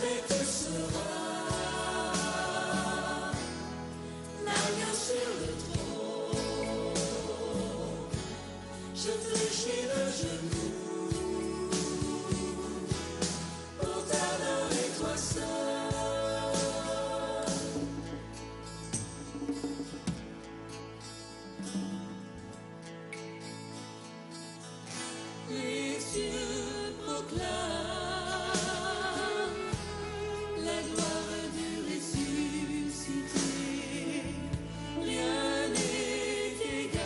jamais tu seras l'agneau sur le trône. Je fléchis le genou pour t'adorer toi seul. Les cieux proclament la gloire du ressuscité. Rien n'est égal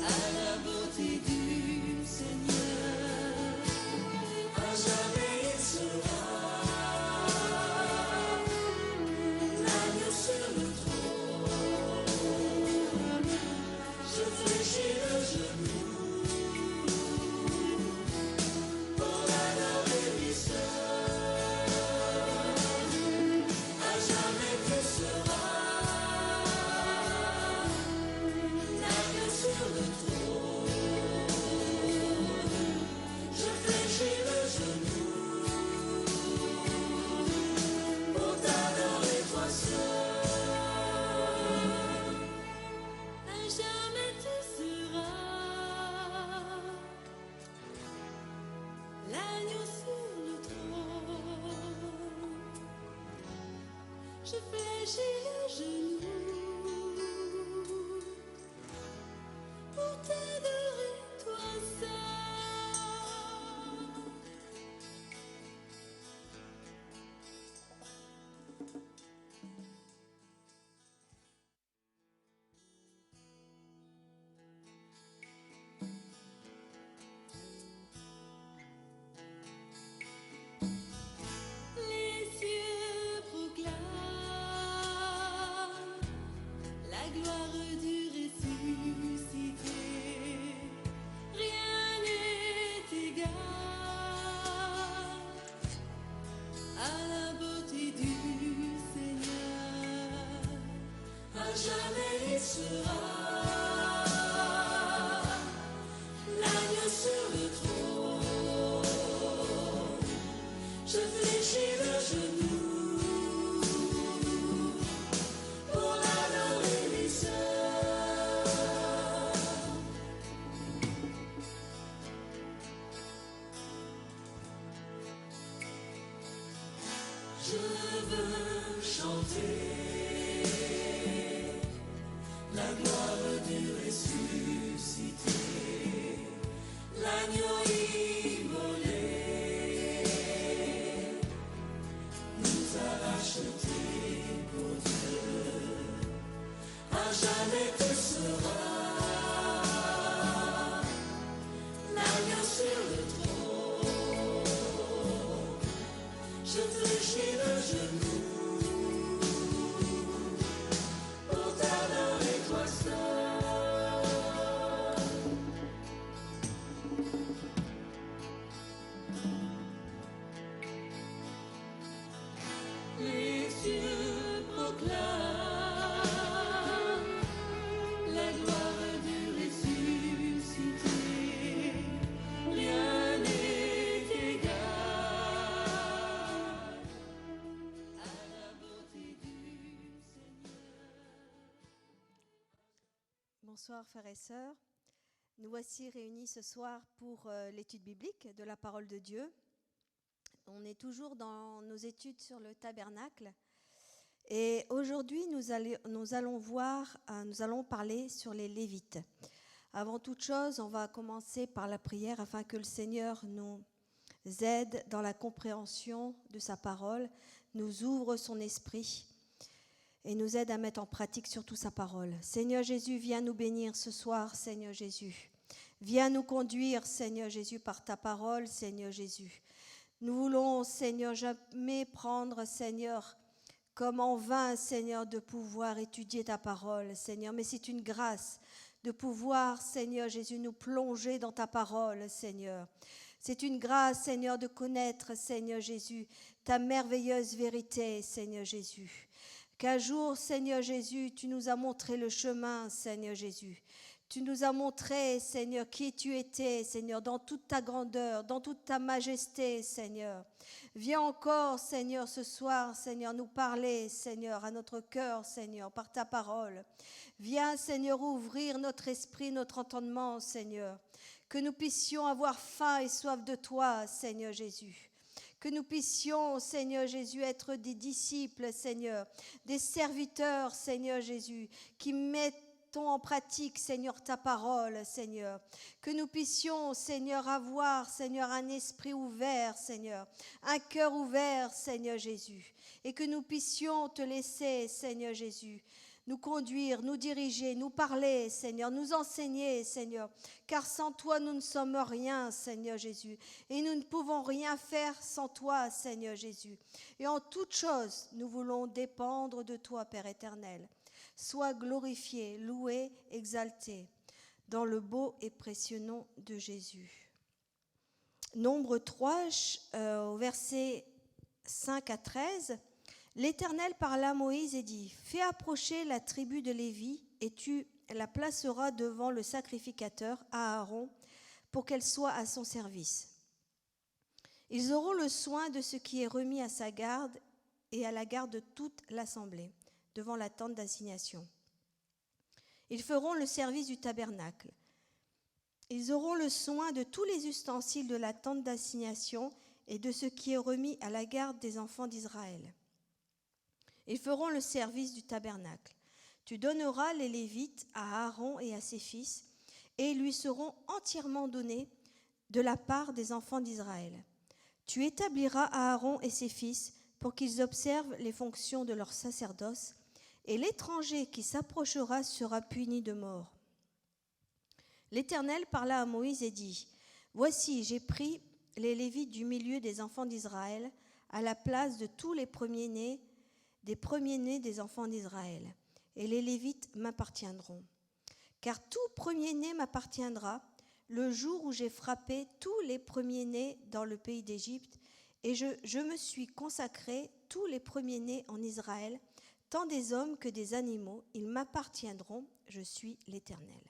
à la beauté du Seigneur. À jamais il sera l'agneau sur le trône. Je fléchis le genou pour l'adorer lui seul. À jamais tu seras l'agneau sur le trône. Je fléchis le genou pour t'adorer toi seul. À jamais tu seras l'agneau sur le trône. Je fléchis le genou pour t'adorer toi seul. Les cieux proclament la gloire du ressuscité. Rien n'est égal à la beauté du Seigneur. À jamais il sera l'agneau sur le trône. Je fléchis le genou pour l'adorer lui seul. Je veux chanter la gloire du ressuscité, l'agneau immolé nous a rachetés pour Dieu. À jamais tu seras l'agneau sur le trône. Je fléchis le genou pour t'adorer toi seul. Les cieux proclament la gloire du ressuscité. Rien n'est égal à la beauté du Seigneur. Bonsoir frères et sœurs. Nous voici réunis ce soir pour l'étude biblique de la parole de Dieu. On est toujours dans nos études sur le tabernacle. Et aujourd'hui, nous allons parler sur les Lévites. Avant toute chose, on va commencer par la prière afin que le Seigneur nous aide dans la compréhension de sa parole, nous ouvre son esprit et nous aide à mettre en pratique surtout sa parole. Seigneur Jésus, viens nous bénir ce soir, Seigneur Jésus. Viens nous conduire, Seigneur Jésus, par ta parole, Seigneur Jésus. Nous voulons, Seigneur, jamais prendre, Seigneur, comme en vain, Seigneur, de pouvoir étudier ta parole, Seigneur. Mais c'est une grâce de pouvoir, Seigneur Jésus, nous plonger dans ta parole, Seigneur. C'est une grâce, Seigneur, de connaître, Seigneur Jésus, ta merveilleuse vérité, Seigneur Jésus. Qu'un jour, Seigneur Jésus, tu nous as montré le chemin, Seigneur Jésus. Tu nous as montré, Seigneur, qui tu étais, Seigneur, dans toute ta grandeur, dans toute ta majesté, Seigneur. Viens encore, Seigneur, ce soir, Seigneur, nous parler, Seigneur, à notre cœur, Seigneur, par ta parole. Viens, Seigneur, ouvrir notre esprit, notre entendement, Seigneur. Que nous puissions avoir faim et soif de toi, Seigneur Jésus. Que nous puissions, Seigneur Jésus, être des disciples, Seigneur, des serviteurs, Seigneur Jésus, qui mettons en pratique, Seigneur, ta parole, Seigneur. Que nous puissions, Seigneur, avoir, Seigneur, un esprit ouvert, Seigneur, un cœur ouvert, Seigneur Jésus. Et que nous puissions te laisser, Seigneur Jésus, nous conduire, nous diriger, nous parler, Seigneur, nous enseigner, Seigneur. Car sans toi, nous ne sommes rien, Seigneur Jésus. Et nous ne pouvons rien faire sans toi, Seigneur Jésus. Et en toute chose, nous voulons dépendre de toi, Père éternel. Sois glorifié, loué, exalté, dans le beau et précieux nom de Jésus. Nombre 3, au verset 5 à 13, l'Éternel parla à Moïse et dit, « Fais approcher la tribu de Lévi, et tu la placeras devant le sacrificateur, Aaron, pour qu'elle soit à son service. Ils auront le soin de ce qui est remis à sa garde et à la garde de toute l'assemblée, devant la tente d'assignation. Ils feront le service du tabernacle. Ils auront le soin de tous les ustensiles de la tente d'assignation et de ce qui est remis à la garde des enfants d'Israël. Ils feront le service du tabernacle. Tu donneras les Lévites à Aaron et à ses fils, et ils lui seront entièrement donnés de la part des enfants d'Israël. Tu établiras Aaron et ses fils pour qu'ils observent les fonctions de leur sacerdoce, et l'étranger qui s'approchera sera puni de mort. L'Éternel parla à Moïse et dit, « Voici, j'ai pris les Lévites du milieu des enfants d'Israël à la place de tous les premiers-nés des enfants d'Israël, et les Lévites m'appartiendront. Car tout premier-né m'appartiendra le jour où j'ai frappé tous les premiers-nés dans le pays d'Égypte, et je me suis consacré tous les premiers-nés en Israël, tant des hommes que des animaux, ils m'appartiendront, je suis l'Éternel. »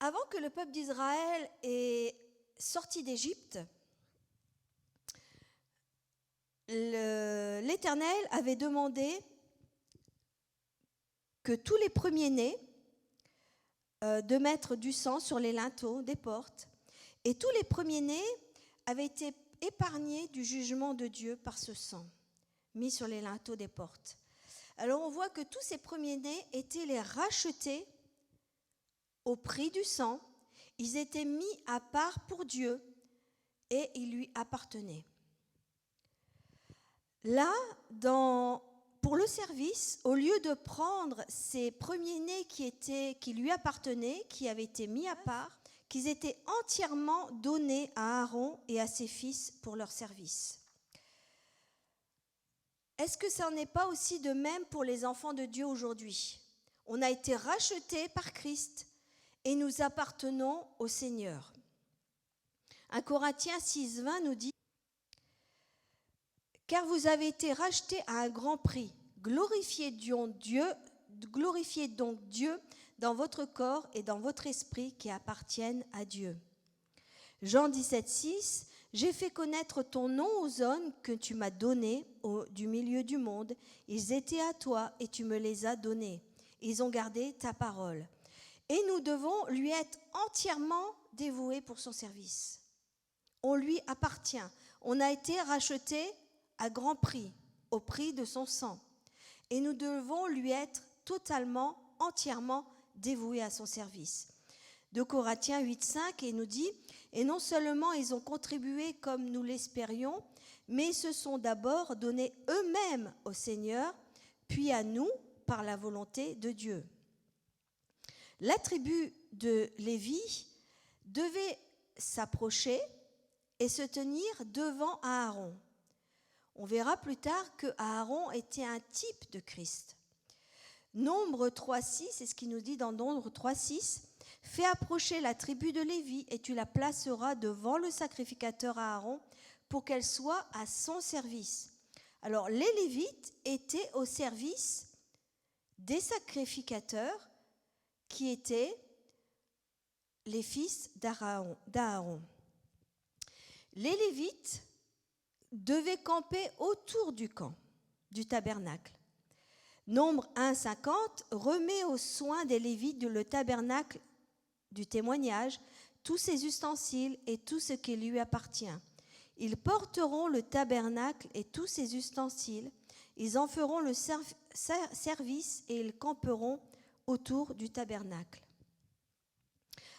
Avant que le peuple d'Israël ait sorti d'Égypte, l'Éternel avait demandé que tous les premiers-nés de mettre du sang sur les linteaux des portes, et tous les premiers-nés avaient été épargnés du jugement de Dieu par ce sang mis sur les linteaux des portes. Alors on voit que tous ces premiers-nés étaient les rachetés au prix du sang, ils étaient mis à part pour Dieu et ils lui appartenaient. Là, pour le service, au lieu de prendre ces premiers-nés qui lui appartenaient, qui avaient été mis à part, qu'ils étaient entièrement donnés à Aaron et à ses fils pour leur service. Est-ce que ça n'en est pas aussi de même pour les enfants de Dieu aujourd'hui ? On a été rachetés par Christ et nous appartenons au Seigneur. 1 Corinthiens 6,20 nous dit « Car vous avez été rachetés à un grand prix. Glorifiez donc Dieu dans votre corps et dans votre esprit qui appartiennent à Dieu. » Jean 17,6 « J'ai fait connaître ton nom aux hommes que tu m'as donnés du milieu du monde. Ils étaient à toi et tu me les as donnés. Ils ont gardé ta parole. » Et nous devons lui être entièrement dévoués pour son service. On lui appartient. On a été rachetés à grand prix, au prix de son sang. Et nous devons lui être totalement, entièrement dévoués à son service. 2 Corinthiens 8,5 et nous dit « Et non seulement ils ont contribué comme nous l'espérions, mais ils se sont d'abord donnés eux-mêmes au Seigneur, puis à nous par la volonté de Dieu. » La tribu de Lévi devait s'approcher et se tenir devant Aaron. On verra plus tard que Aaron était un type de Christ. Nombre 3,6, c'est ce qu'il nous dit dans Nombre 3,6. « Fais approcher la tribu de Lévi et tu la placeras devant le sacrificateur Aaron pour qu'elle soit à son service. » Alors les Lévites étaient au service des sacrificateurs qui étaient les fils d'Aaron. Les Lévites devaient camper autour du camp, du tabernacle. Nombre 1,50 remet aux soins des Lévites le tabernacle du témoignage, tous ses ustensiles et tout ce qui lui appartient. Ils porteront le tabernacle et tous ses ustensiles, ils en feront le service et ils camperont autour du tabernacle.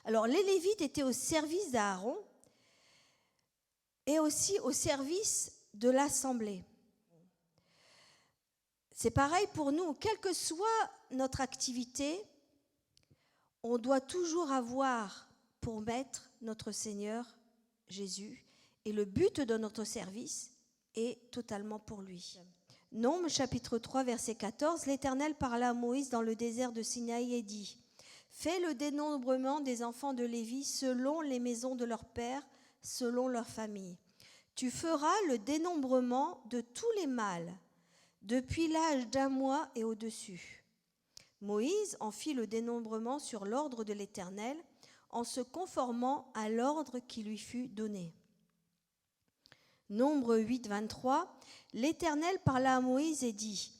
Alors les Lévites étaient au service d'Aaron et aussi au service de l'assemblée. C'est pareil pour nous, quelle que soit notre activité, on doit toujours avoir pour maître notre Seigneur Jésus et le but de notre service est totalement pour lui. Nombre chapitre 3 verset 14, l'Éternel parla à Moïse dans le désert de Sinaï et dit : fais le dénombrement des enfants de Lévi selon les maisons de leurs pères, selon leur famille. Tu feras le dénombrement de tous les mâles, depuis l'âge d'1 mois et au-dessus. Moïse en fit le dénombrement sur l'ordre de l'Éternel, en se conformant à l'ordre qui lui fut donné. Nombre 8, 23, l'Éternel parla à Moïse et dit :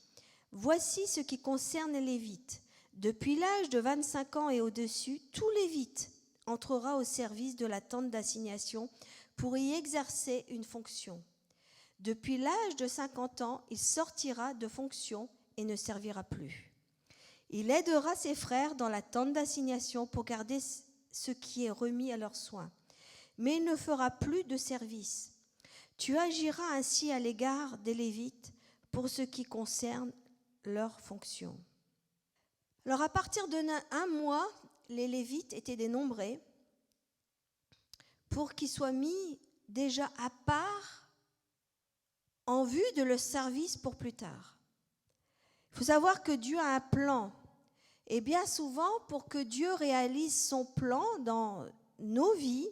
voici ce qui concerne les Lévites. Depuis l'âge de 25 ans et au-dessus, tout Lévite entrera au service de la tente d'assignation pour y exercer une fonction. Depuis l'âge de 50 ans, il sortira de fonction et ne servira plus. Il aidera ses frères dans la tente d'assignation pour garder ce qui est remis à leurs soins. Mais il ne fera plus de service. Tu agiras ainsi à l'égard des Lévites pour ce qui concerne leur fonction. Alors à partir de 1 mois, les Lévites étaient dénombrés pour qu'ils soient mis déjà à part en vue de leur service pour plus tard. Il faut savoir que Dieu a un plan. Et bien souvent, pour que Dieu réalise son plan dans nos vies,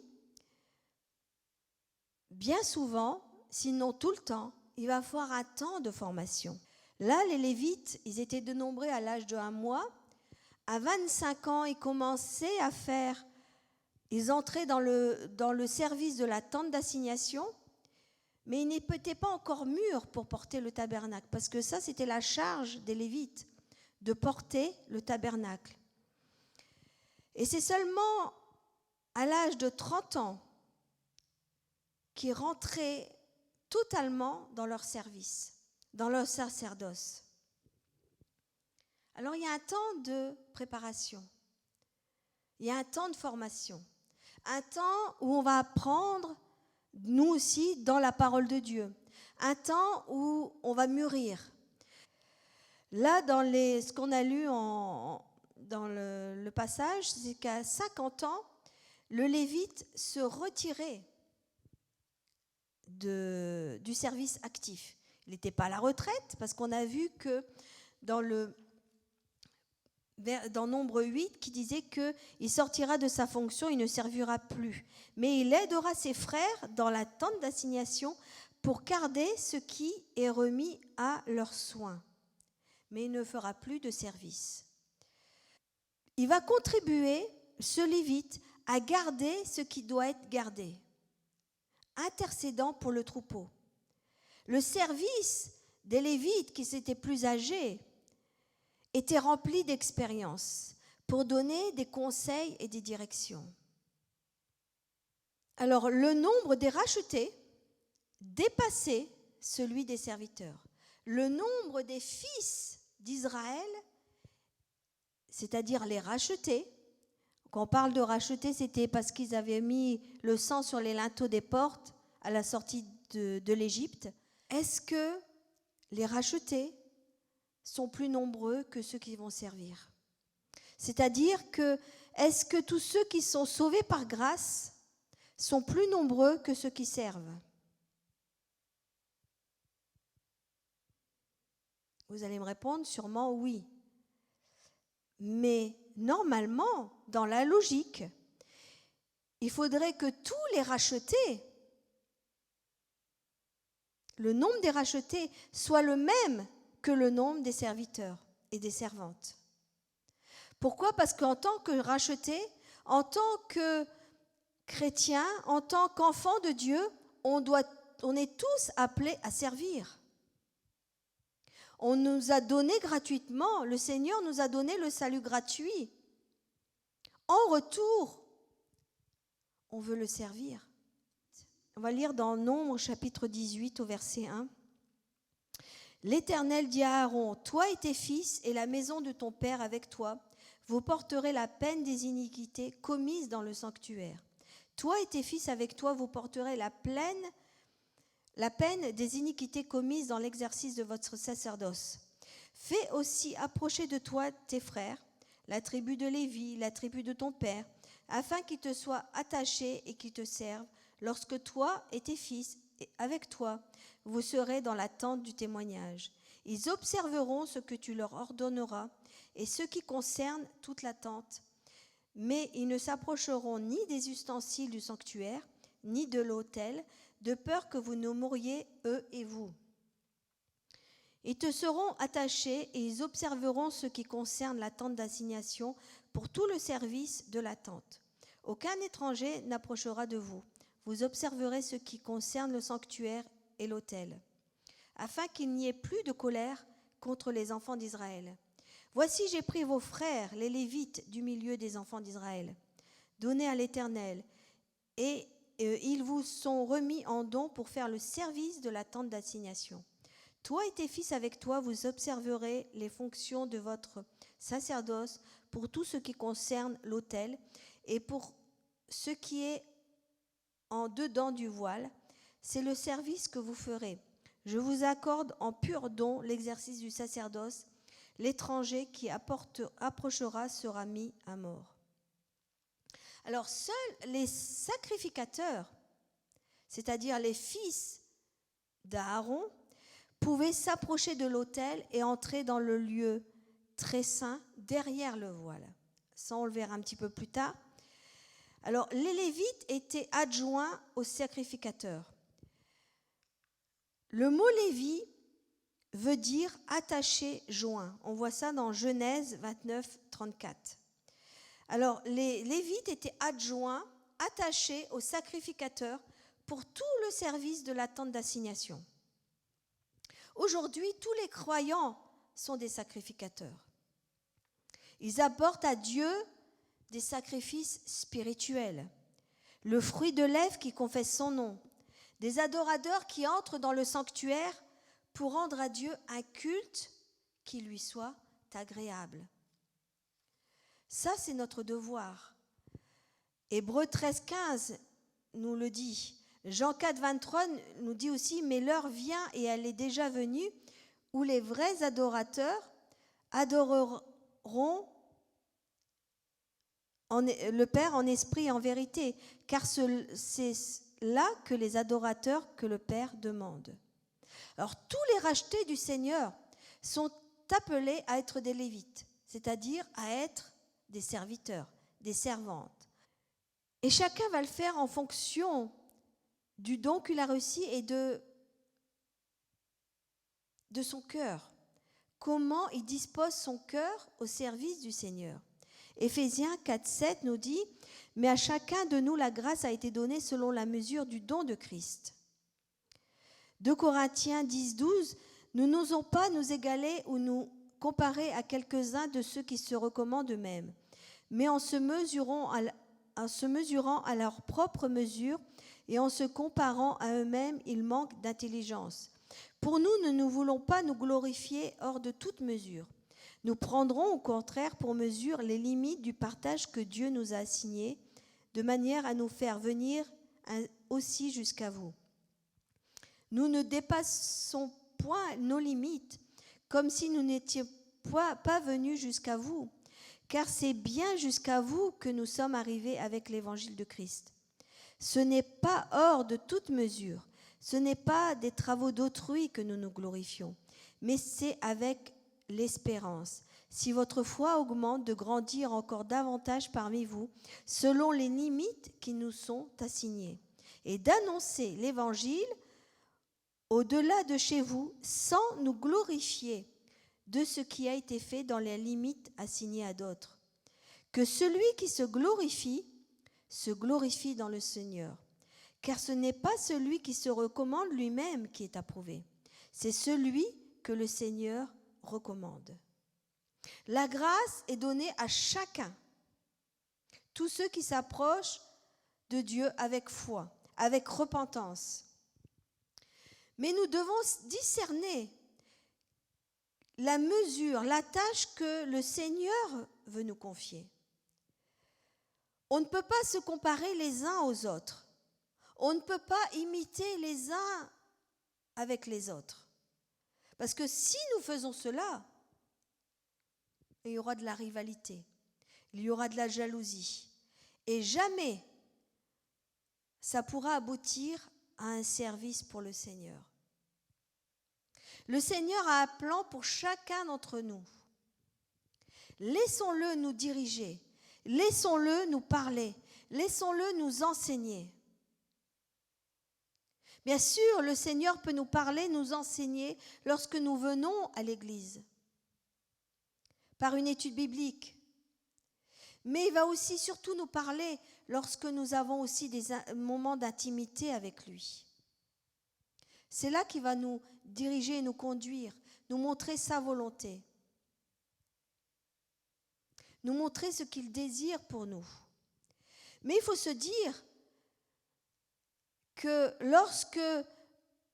bien souvent, sinon tout le temps, il va falloir un temps de formation. Là, les Lévites, ils étaient dénombrés à l'âge de 1 mois. À 25 ans, ils commençaient à faire, ils entraient dans le service de la tente d'assignation, mais ils n'étaient pas encore mûrs pour porter le tabernacle, parce que ça, c'était la charge des Lévites, de porter le tabernacle. Et c'est seulement à l'âge de 30 ans qu'ils rentraient totalement dans leur service, dans leur sacerdoce. Alors il y a un temps de préparation, il y a un temps de formation, un temps où on va apprendre, nous aussi, dans la parole de Dieu, un temps où on va mûrir. Là, dans ce qu'on a lu dans le passage, c'est qu'à 50 ans, le Lévite se retirait du service actif. Il n'était pas à la retraite, parce qu'on a vu que dans Nombre 8, qui disait qu'il sortira de sa fonction, il ne servira plus. Mais il aidera ses frères dans la tente d'assignation pour garder ce qui est remis à leurs soins. Mais il ne fera plus de service. Il va contribuer, ce Lévite, à garder ce qui doit être gardé, intercédant pour le troupeau. Le service des Lévites, qui étaient plus âgés, était rempli d'expérience pour donner des conseils et des directions. Alors, le nombre des rachetés dépassait celui des serviteurs. Le nombre des fils d'Israël, c'est-à-dire les rachetés, quand on parle de rachetés, c'était parce qu'ils avaient mis le sang sur les linteaux des portes à la sortie de l'Égypte. Est-ce que les rachetés sont plus nombreux que ceux qui vont servir? C'est-à-dire que, est-ce que tous ceux qui sont sauvés par grâce sont plus nombreux que ceux qui servent? Vous allez me répondre sûrement oui. Mais normalement, dans la logique, il faudrait que tous les rachetés, le nombre des rachetés, soit le même que le nombre des serviteurs et des servantes. Pourquoi ? Parce qu'en tant que rachetés, en tant que chrétiens, en tant qu'enfants de Dieu, on est tous appelés à servir. On nous a donné gratuitement, le Seigneur nous a donné le salut gratuit. En retour, on veut le servir. On va lire dans Nombres chapitre 18 au verset 1. L'Éternel dit à Aaron, toi et tes fils et la maison de ton père avec toi, vous porterez la peine des iniquités commises dans le sanctuaire. Toi et tes fils avec toi, vous porterez la peine des iniquités commises dans l'exercice de votre sacerdoce. Fais aussi approcher de toi tes frères, la tribu de Lévi, la tribu de ton père, afin qu'ils te soient attachés et qu'ils te servent, lorsque toi et tes fils, avec toi, vous serez dans la tente du témoignage. Ils observeront ce que tu leur ordonneras et ce qui concerne toute la tente. Mais ils ne s'approcheront ni des ustensiles du sanctuaire, ni de l'autel, de peur que vous ne mouriez, eux et vous. Ils te seront attachés et ils observeront ce qui concerne la tente d'assignation pour tout le service de la tente. Aucun étranger n'approchera de vous. Vous observerez ce qui concerne le sanctuaire et l'autel, afin qu'il n'y ait plus de colère contre les enfants d'Israël. Voici, j'ai pris vos frères, les Lévites, du milieu des enfants d'Israël, donnés à l'Éternel, et ils vous sont remis en don pour faire le service de la tente d'assignation. Toi et tes fils avec toi, vous observerez les fonctions de votre sacerdoce pour tout ce qui concerne l'autel et pour ce qui est en dedans du voile. C'est le service que vous ferez. Je vous accorde en pur don l'exercice du sacerdoce. L'étranger qui approchera sera mis à mort. Alors, seuls les sacrificateurs, c'est-à-dire les fils d'Aaron, pouvaient s'approcher de l'autel et entrer dans le lieu très saint derrière le voile. Ça, on le verra un petit peu plus tard. Alors, les Lévites étaient adjoints aux sacrificateurs. Le mot Lévi veut dire attaché, joint. On voit ça dans Genèse 29, 34. Alors, les Lévites étaient adjoints, attachés aux sacrificateurs pour tout le service de la tente d'assignation. Aujourd'hui, tous les croyants sont des sacrificateurs. Ils apportent à Dieu des sacrifices spirituels, le fruit de lèvres qui confesse son nom, des adorateurs qui entrent dans le sanctuaire pour rendre à Dieu un culte qui lui soit agréable. Ça, c'est notre devoir. Hébreux 13, 15 nous le dit. Jean 4, 23 nous dit aussi, mais l'heure vient et elle est déjà venue où les vrais adorateurs adoreront le Père en esprit et en vérité, car c'est là que les adorateurs que le Père demande. Alors, tous les rachetés du Seigneur sont appelés à être des Lévites, c'est-à-dire à être des serviteurs, des servantes. Et chacun va le faire en fonction du don qu'il a reçu et de son cœur. Comment il dispose son cœur au service du Seigneur. Éphésiens 4, 7 nous dit « Mais à chacun de nous, la grâce a été donnée selon la mesure du don de Christ. » 2 Corinthiens 10, 12 « Nous n'osons pas nous égaler ou nous comparer à quelques-uns de ceux qui se recommandent eux-mêmes, mais en se mesurant à leur propre mesure et en se comparant à eux-mêmes, ils manquent d'intelligence. Pour nous ne voulons pas nous glorifier hors de toute mesure. Nous prendrons au contraire pour mesure les limites du partage que Dieu nous a assigné, de manière à nous faire venir aussi jusqu'à vous. Nous ne dépassons point nos limites, comme si nous n'étions pas venus jusqu'à vous, car c'est bien jusqu'à vous que nous sommes arrivés avec l'évangile de Christ. Ce n'est pas hors de toute mesure, ce n'est pas des travaux d'autrui que nous nous glorifions, mais c'est avec l'espérance. Si votre foi augmente, de grandir encore davantage parmi vous, selon les limites qui nous sont assignées, et d'annoncer l'évangile au-delà de chez vous, sans nous glorifier de ce qui a été fait dans les limites assignées à d'autres. Que celui qui se glorifie dans le Seigneur. Car ce n'est pas celui qui se recommande lui-même qui est approuvé, c'est celui que le Seigneur recommande. La grâce est donnée à chacun, tous ceux qui s'approchent de Dieu avec foi, avec repentance. Mais nous devons discerner la mesure, la tâche que le Seigneur veut nous confier. On ne peut pas se comparer les uns aux autres. On ne peut pas imiter les uns avec les autres. Parce que si nous faisons cela, il y aura de la rivalité, il y aura de la jalousie. Et jamais ça pourra aboutir à un service pour le Seigneur. Le Seigneur a un plan pour chacun d'entre nous. Laissons-le nous diriger, laissons-le nous parler, laissons-le nous enseigner. Bien sûr, le Seigneur peut nous parler, nous enseigner lorsque nous venons à l'église, par une étude biblique. Mais il va aussi surtout nous parler lorsque nous avons aussi des moments d'intimité avec lui. C'est là qu'il va nous diriger et nous conduire, nous montrer sa volonté, nous montrer ce qu'il désire pour nous. Mais il faut se dire que lorsque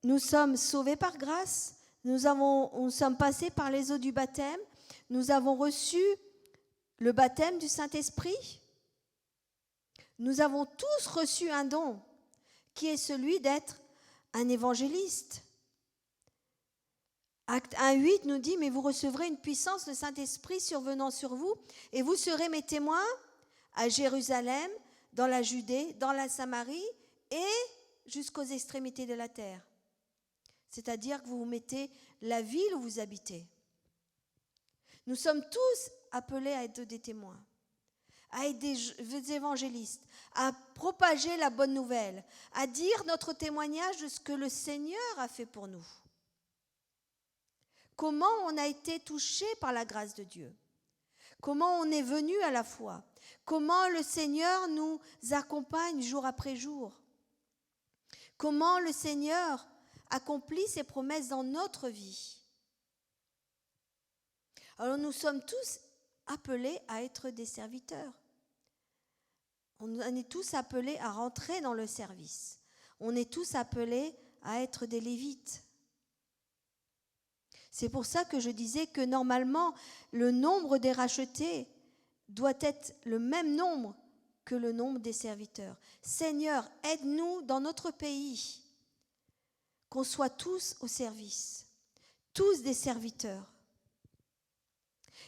nous sommes sauvés par grâce, nous sommes passés par les eaux du baptême, nous avons reçu le baptême du Saint-Esprit, nous avons tous reçu un don qui est celui d'être un évangéliste. Acte 1:8 nous dit « Mais vous recevrez une puissance, le Saint-Esprit survenant sur vous, et vous serez mes témoins à Jérusalem, dans la Judée, dans la Samarie et jusqu'aux extrémités de la terre. » C'est-à-dire que vous mettez la ville où vous habitez. Nous sommes tous appelés à être des témoins, à être des évangélistes, à propager la bonne nouvelle, à dire notre témoignage de ce que le Seigneur a fait pour nous. Comment on a été touché par la grâce de Dieu. Comment on est venu à la foi. Comment le Seigneur nous accompagne jour après jour. Comment le Seigneur accomplit ses promesses dans notre vie. Alors nous sommes tous appelés à être des serviteurs. On est tous appelés à rentrer dans le service. On est tous appelés à être des Lévites. C'est pour ça que je disais que normalement, le nombre des rachetés doit être le même nombre que le nombre des serviteurs. Seigneur, aide-nous dans notre pays, qu'on soit tous au service, tous des serviteurs.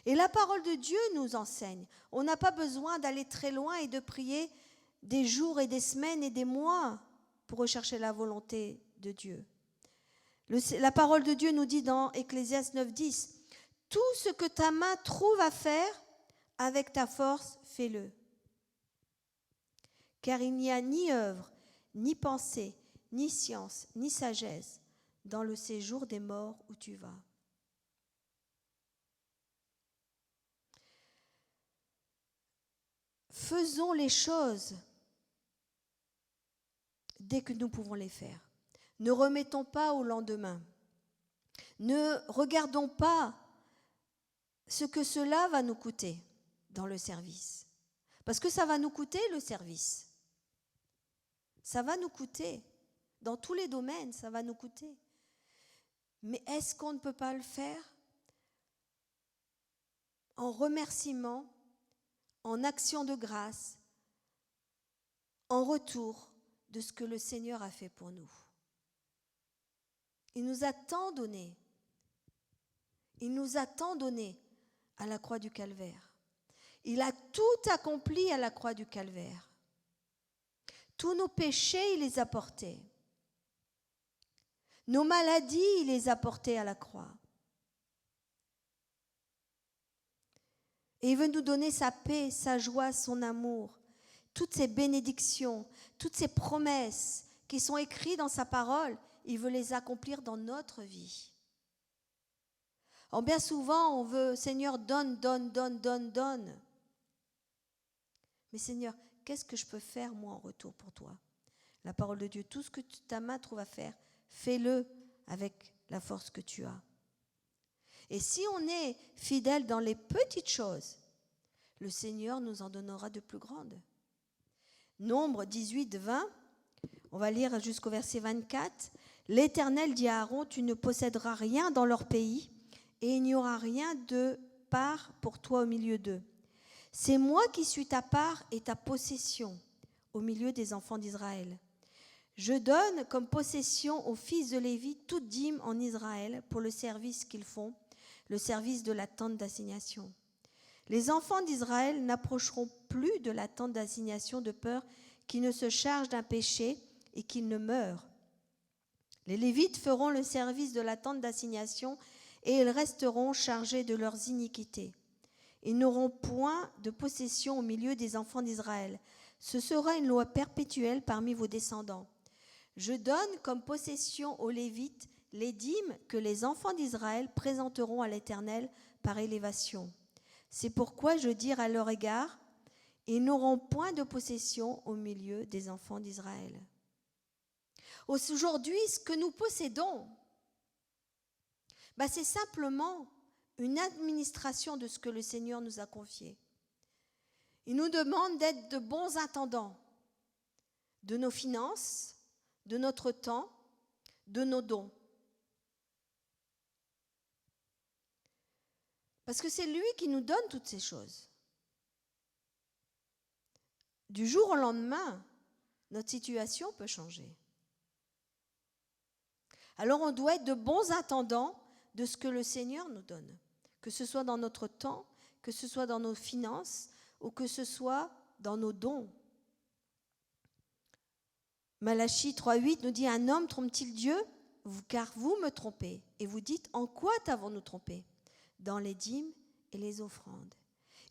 Et la parole de Dieu nous enseigne. On n'a pas besoin d'aller très loin et de prier des jours et des semaines et des mois pour rechercher la volonté de Dieu. La parole de Dieu nous dit dans Ecclésiaste 9:10, « Tout ce que ta main trouve à faire, avec ta force, fais-le. Car il n'y a ni œuvre, ni pensée, ni science, ni sagesse dans le séjour des morts où tu vas. » Faisons les choses dès que nous pouvons les faire. Ne remettons pas au lendemain. Ne regardons pas ce que cela va nous coûter dans le service. Parce que ça va nous coûter le service. Ça va nous coûter. Dans tous les domaines, ça va nous coûter. Mais est-ce qu'on ne peut pas le faire en remerciement, en action de grâce, en retour de ce que le Seigneur a fait pour nous? Il nous a tant donné. Il nous a tant donné à la croix du Calvaire. Il a tout accompli à la croix du Calvaire. Tous nos péchés, il les a portés. Nos maladies, il les a portées à la croix. Et il veut nous donner sa paix, sa joie, son amour, toutes ces bénédictions, toutes ces promesses qui sont écrites dans sa parole. Il veut les accomplir dans notre vie. Alors bien souvent, on veut, Seigneur, donne, donne, donne, donne, donne. Mais Seigneur, qu'est-ce que je peux faire moi en retour pour toi? La parole de Dieu, tout ce que ta main trouve à faire, fais-le avec la force que tu as. Et si on est fidèle dans les petites choses, le Seigneur nous en donnera de plus grandes. Nombre 18, 20, on va lire jusqu'au verset 24. L'Éternel dit à Aaron, tu ne posséderas rien dans leur pays, et il n'y aura rien de part pour toi au milieu d'eux. C'est moi qui suis ta part et ta possession au milieu des enfants d'Israël. Je donne comme possession aux fils de Lévi toute dîme en Israël pour le service qu'ils font, le service de la tente d'assignation. Les enfants d'Israël n'approcheront plus de la tente d'assignation de peur qu'ils ne se chargent d'un péché et qu'ils ne meurent. Les Lévites feront le service de la tente d'assignation et ils resteront chargés de leurs iniquités. Ils n'auront point de possession au milieu des enfants d'Israël. Ce sera une loi perpétuelle parmi vos descendants. Je donne comme possession aux Lévites les dîmes que les enfants d'Israël présenteront à l'Éternel par élévation. C'est pourquoi je dis à leur égard, ils n'auront point de possession au milieu des enfants d'Israël. Aujourd'hui, ce que nous possédons, c'est simplement une administration de ce que le Seigneur nous a confié. Il nous demande d'être de bons intendants de nos finances, de notre temps, de nos dons. Parce que c'est lui qui nous donne toutes ces choses. Du jour au lendemain, notre situation peut changer. Alors on doit être de bons intendants de ce que le Seigneur nous donne, que ce soit dans notre temps, que ce soit dans nos finances ou que ce soit dans nos dons. Malachie 3,8 nous dit « Un homme trompe-t-il Dieu ? Car vous me trompez. Et vous dites « En quoi t'avons-nous trompé ? Dans les dîmes et les offrandes. »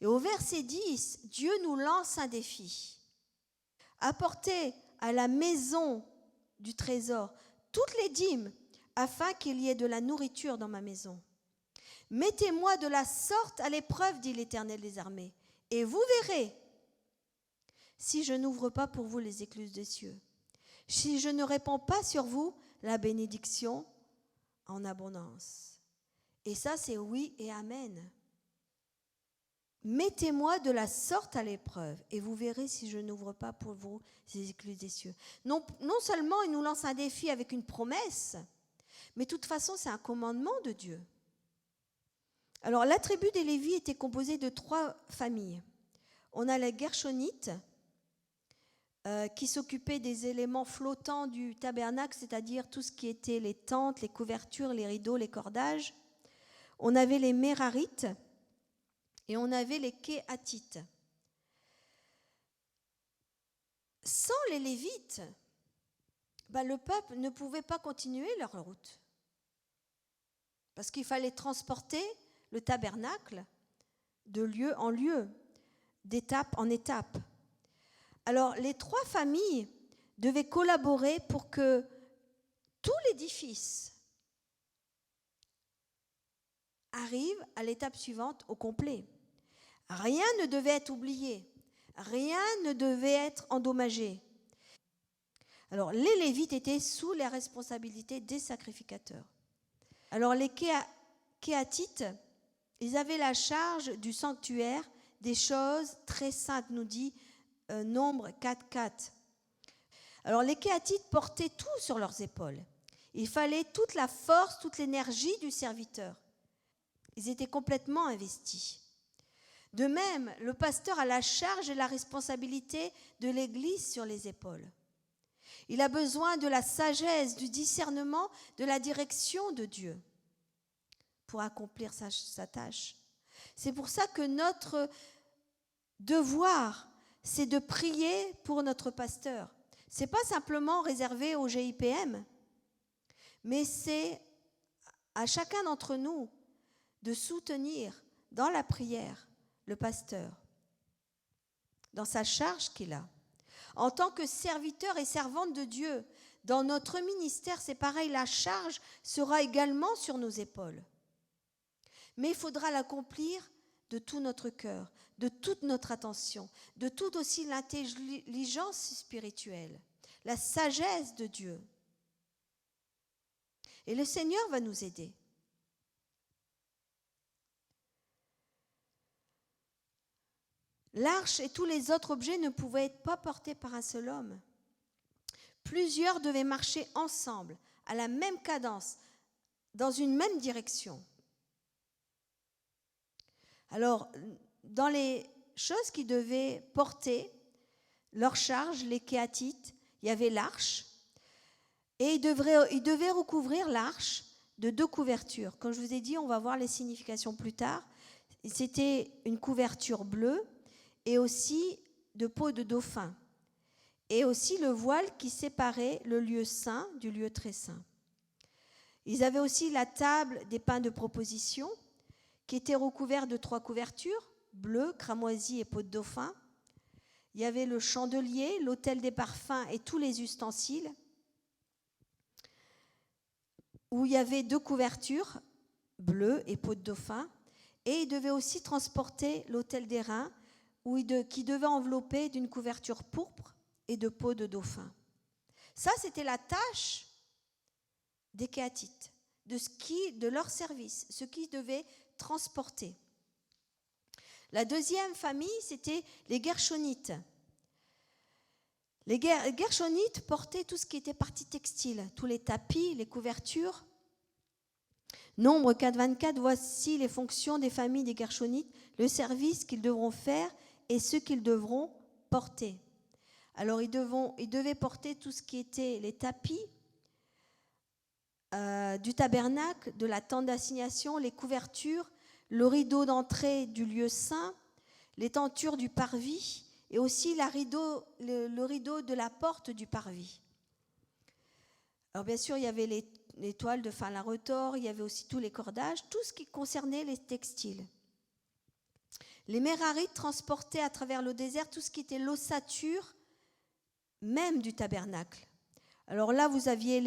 Et au verset 10, Dieu nous lance un défi. Apportez à la maison du trésor toutes les dîmes afin qu'il y ait de la nourriture dans ma maison. Mettez-moi de la sorte à l'épreuve, dit l'Éternel des armées, et vous verrez si je n'ouvre pas pour vous les écluses des cieux, si je ne répands pas sur vous la bénédiction en abondance. Et ça, c'est oui et amen. Mettez-moi de la sorte à l'épreuve, et vous verrez si je n'ouvre pas pour vous les écluses des cieux. Non seulement il nous lance un défi avec une promesse, mais de toute façon, c'est un commandement de Dieu. Alors, la tribu des Lévis était composée de 3 familles. On a les Gershonites, qui s'occupaient des éléments flottants du tabernacle, c'est-à-dire tout ce qui était les tentes, les couvertures, les rideaux, les cordages. On avait les Mérarites et on avait les Kéhatites. Sans les Lévites, le peuple ne pouvait pas continuer leur route. Parce qu'il fallait transporter le tabernacle de lieu en lieu, d'étape en étape. Alors, les 3 familles devaient collaborer pour que tout l'édifice arrive à l'étape suivante au complet. Rien ne devait être oublié, rien ne devait être endommagé. Alors, les Lévites étaient sous la responsabilité des sacrificateurs. Alors, les Kéhatites, ils avaient la charge du sanctuaire, des choses très saintes, nous dit Nombre 4.4. Alors, les Kéhatites portaient tout sur leurs épaules. Il fallait toute la force, toute l'énergie du serviteur. Ils étaient complètement investis. De même, le pasteur a la charge et la responsabilité de l'Église sur les épaules. Il a besoin de la sagesse, du discernement, de la direction de Dieu pour accomplir sa tâche. C'est pour ça que notre devoir, c'est de prier pour notre pasteur. Ce n'est pas simplement réservé au GIPM, mais c'est à chacun d'entre nous de soutenir dans la prière le pasteur, dans sa charge qu'il a. En tant que serviteur et servante de Dieu, dans notre ministère, c'est pareil, la charge sera également sur nos épaules. Mais il faudra l'accomplir de tout notre cœur, de toute notre attention, de toute aussi l'intelligence spirituelle, la sagesse de Dieu. Et le Seigneur va nous aider. L'arche et tous les autres objets ne pouvaient pas portés par un seul homme. Plusieurs devaient marcher ensemble, à la même cadence, dans une même direction. Alors, dans les choses qui devaient porter leur charge, les Kéatites, il y avait l'arche, et ils devaient recouvrir l'arche de 2 couvertures. Comme je vous ai dit, on va voir les significations plus tard. C'était une couverture bleue et aussi de peau de dauphin, et aussi le voile qui séparait le lieu saint du lieu très saint. Ils avaient aussi la table des pains de proposition, qui était recouverte de 3 couvertures, bleu, cramoisi et peau de dauphin. Il y avait le chandelier, l'autel des parfums et tous les ustensiles, où il y avait 2 couvertures, bleu et peau de dauphin. Et ils devaient aussi transporter l'autel d'airain, qui devait envelopper d'une couverture pourpre et de peau de dauphin. Ça, c'était la tâche des Kéatites, de leur service, ce qu'ils devaient transporter. La deuxième famille, c'était les Gershonites. Les Gershonites portaient tout ce qui était partie textile, tous les tapis, les couvertures. Nombre 4.24, voici les fonctions des familles des Gershonites, le service qu'ils devront faire et ce qu'ils devront porter. Alors, ils devaient porter tout ce qui était les tapis du tabernacle, de la tente d'assignation, les couvertures, le rideau d'entrée du lieu saint, les tentures du parvis et aussi le rideau de la porte du parvis. Alors, bien sûr, il y avait les toiles de fin retors, il y avait aussi tous les cordages, tout ce qui concernait les textiles. Les Mérarites transportaient à travers le désert tout ce qui était l'ossature même du tabernacle. Alors là, vous aviez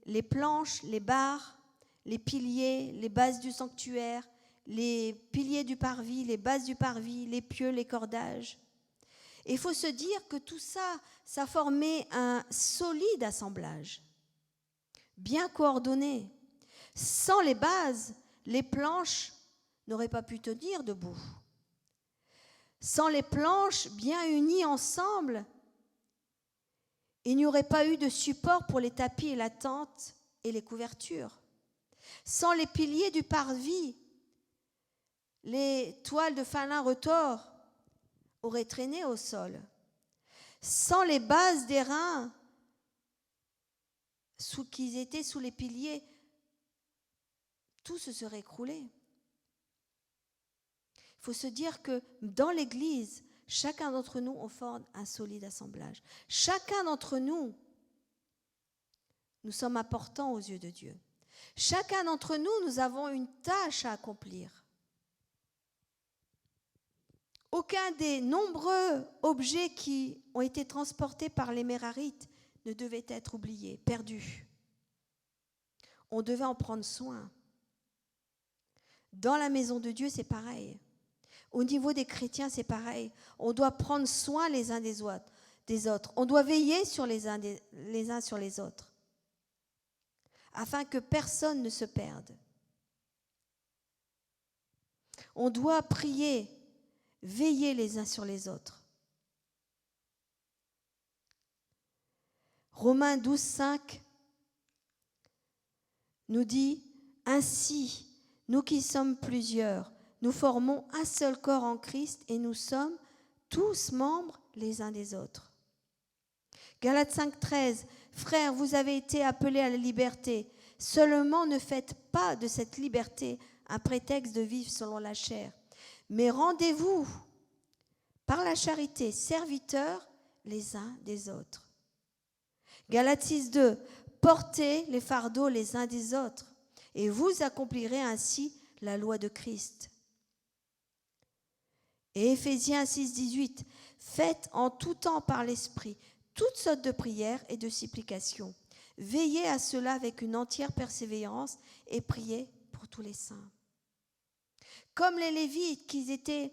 les planches, les barres, les piliers, les bases du sanctuaire, les piliers du parvis, les bases du parvis, les pieux, les cordages. Et il faut se dire que tout ça, ça formait un solide assemblage, bien coordonné. Sans les bases, les planches n'auraient pas pu tenir debout. Sans les planches bien unies ensemble, il n'y aurait pas eu de support pour les tapis et la tente et les couvertures. Sans les piliers du parvis, les toiles de fin retors auraient traîné au sol. Sans les bases d'airain qui étaient sous les piliers, tout se serait écroulé. Il faut se dire que dans l'Église, chacun d'entre nous, on forme un solide assemblage. Chacun d'entre nous, nous sommes importants aux yeux de Dieu. Chacun d'entre nous, nous avons une tâche à accomplir. Aucun des nombreux objets qui ont été transportés par les Mérarites ne devait être oublié, perdu. On devait en prendre soin. Dans la maison de Dieu, c'est pareil. Au niveau des chrétiens, c'est pareil. On doit prendre soin les uns des autres. On doit veiller sur les uns sur les autres, afin que personne ne se perde. On doit prier, veiller les uns sur les autres. Romains 12.5 nous dit « Ainsi, nous qui sommes plusieurs, nous formons un seul corps en Christ et nous sommes tous membres les uns des autres. » Galates 5.13 « Frères, vous avez été appelés à la liberté. Seulement ne faites pas de cette liberté un prétexte de vivre selon la chair, mais rendez-vous par la charité serviteurs les uns des autres. » Galates 6.2 « Portez les fardeaux les uns des autres et vous accomplirez ainsi la loi de Christ. » Et Éphésiens 6.18 « Faites en tout temps par l'Esprit toutes sortes de prières et de supplications. Veillez à cela avec une entière persévérance et priez pour tous les saints. » Comme les Lévites qui étaient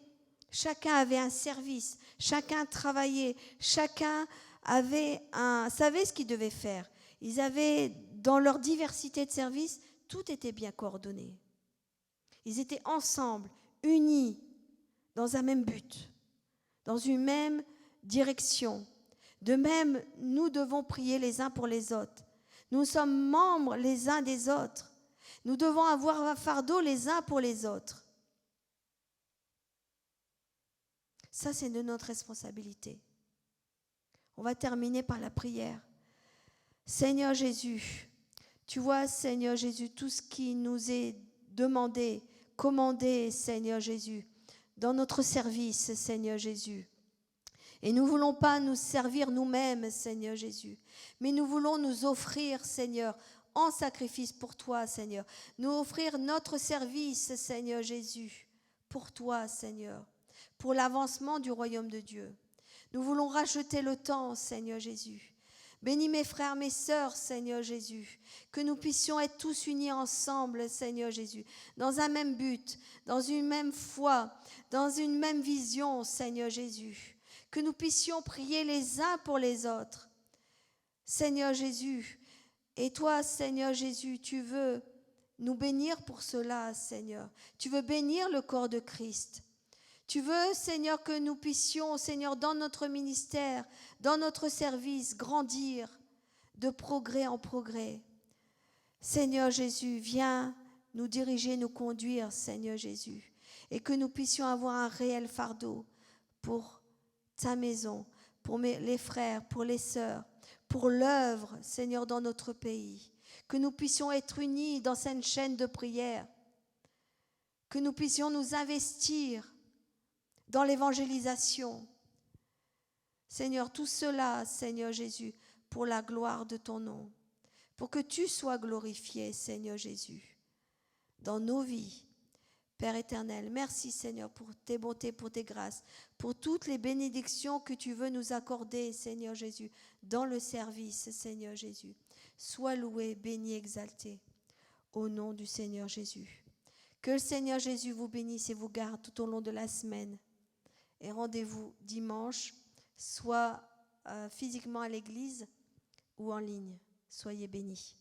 Chacun avait un service, chacun travaillait, chacun savait ce qu'il devait faire. Ils avaient, dans leur diversité de services, tout était bien coordonné. Ils étaient ensemble, unis, dans un même but, dans une même direction. De même, nous devons prier les uns pour les autres. Nous sommes membres les uns des autres. Nous devons avoir un fardeau les uns pour les autres. Ça, c'est de notre responsabilité. On va terminer par la prière. Seigneur Jésus, tu vois, Seigneur Jésus, tout ce qui nous est demandé, commandé, Seigneur Jésus, dans notre service, Seigneur Jésus. Et nous ne voulons pas nous servir nous-mêmes, Seigneur Jésus, mais nous voulons nous offrir, Seigneur, en sacrifice pour toi, Seigneur. Nous offrir notre service, Seigneur Jésus, pour toi, Seigneur, pour l'avancement du royaume de Dieu. Nous voulons racheter le temps, Seigneur Jésus. Bénis mes frères, mes sœurs, Seigneur Jésus, que nous puissions être tous unis ensemble, Seigneur Jésus, dans un même but, dans une même foi, dans une même vision, Seigneur Jésus. Que nous puissions prier les uns pour les autres. Seigneur Jésus, et toi, Seigneur Jésus, tu veux nous bénir pour cela, Seigneur. Tu veux bénir le corps de Christ. Tu veux, Seigneur, que nous puissions, Seigneur, dans notre ministère, dans notre service, grandir de progrès en progrès. Seigneur Jésus, viens nous diriger, nous conduire, Seigneur Jésus, et que nous puissions avoir un réel fardeau pour ta maison, pour les frères, pour les sœurs, pour l'œuvre, Seigneur, dans notre pays. Que nous puissions être unis dans cette chaîne de prière. Que nous puissions nous investir dans l'évangélisation. Seigneur, tout cela, Seigneur Jésus, pour la gloire de ton nom. Pour que tu sois glorifié, Seigneur Jésus, dans nos vies. Père éternel, merci Seigneur pour tes bontés, pour tes grâces, pour toutes les bénédictions que tu veux nous accorder, Seigneur Jésus, dans le service, Seigneur Jésus. Sois loué, béni, exalté, au nom du Seigneur Jésus. Que le Seigneur Jésus vous bénisse et vous garde tout au long de la semaine. Et rendez-vous dimanche, soit physiquement à l'église ou en ligne. Soyez bénis.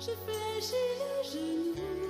J'ai fléchi les genoux.